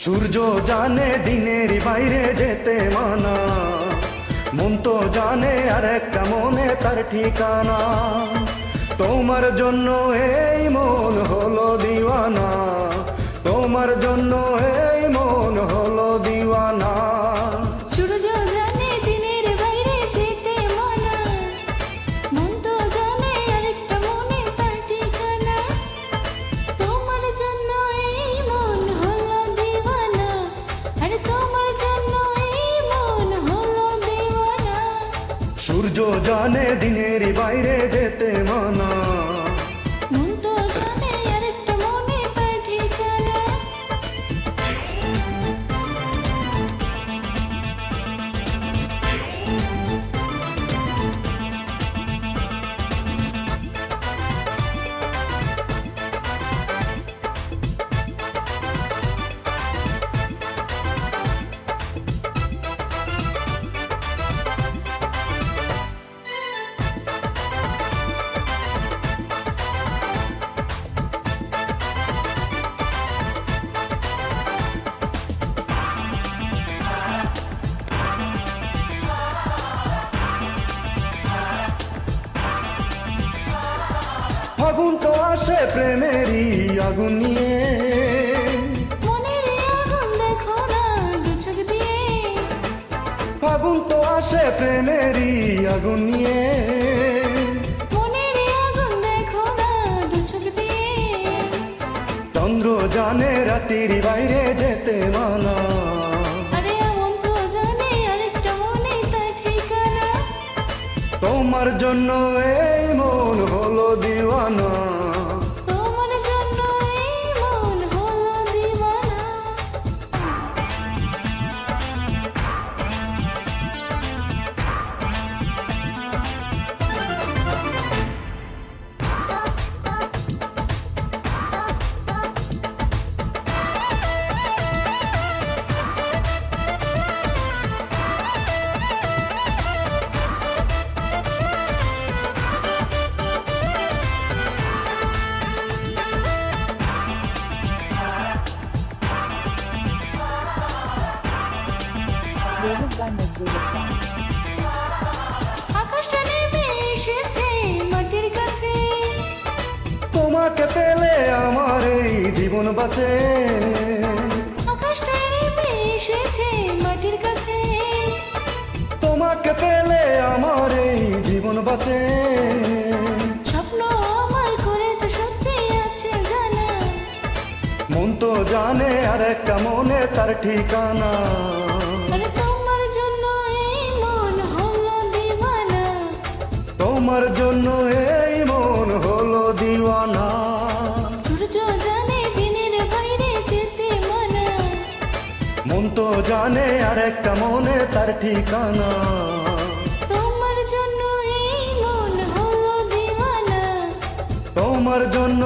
সূর্য জানে দিনের বাইরে যেতে মানা, মন তো জানে আর একটা মনে তার ঠিকানা। তোমার জন্য এই মন হলো দিওয়ানা, তোমার জন্য এই মন হলো দিওয়ানা। সূর্য জানে দিনের বাইরে যেতে মানা, মন তো জানে আরেকটা মনে তার ঠিকানা। তোমার জন্য এই মন হলো দিওয়ানা, আর তোমার জন্য এই মন হলো দিওয়ানা। সূর্য জানে দিনের বাইরে যেতে মানা, মন তো জানে আরেকটা মনে তার ঠিকানা। ফাগুন তো আসে প্রেমেরই আগুন নিয়ে, মনের আগুন দেখো না দু চোখ দিয়ে, ফাগুন তো আসে প্রেমেরই আগুন নিয়ে। মনের আগুন দেখো না দু চোখ দিয়ে। চন্দ্র জানে রাতের বাইরে যেতে মানা, আরে মন তো জানে আরেকটা মনে তার ঠিকানা। তোমার জন্য এই মন হলো দিওয়ানা। তোমার জন্য এই মন হলো দিওয়ানা। আকাশটা নেমে এসেছে মাটির কাছে, তোমাকে পেলে আমার এই জীবন বাঁচে, আকাশটা নেমে এসেছে মাটির কাছে। তোমাকে পেলে আমার এই জীবন বাঁচে। স্বপ্ন আমার করেছে সত্যি আছে জানা, মন তো জানে আর একটা মনে তার ঠিকানা। আরে তোমার জন্য এই মন হলো দিওয়ানা। তোমার জন্য এই মন হলো দিওয়ানা। সূর্য জানে দিনের বাইরে যেতে মানা, মন তো জানে আর একটা মনে তার ঠিকানা। তোমার জন্য এই মন হলো দিওয়ানা। তোমার জন্য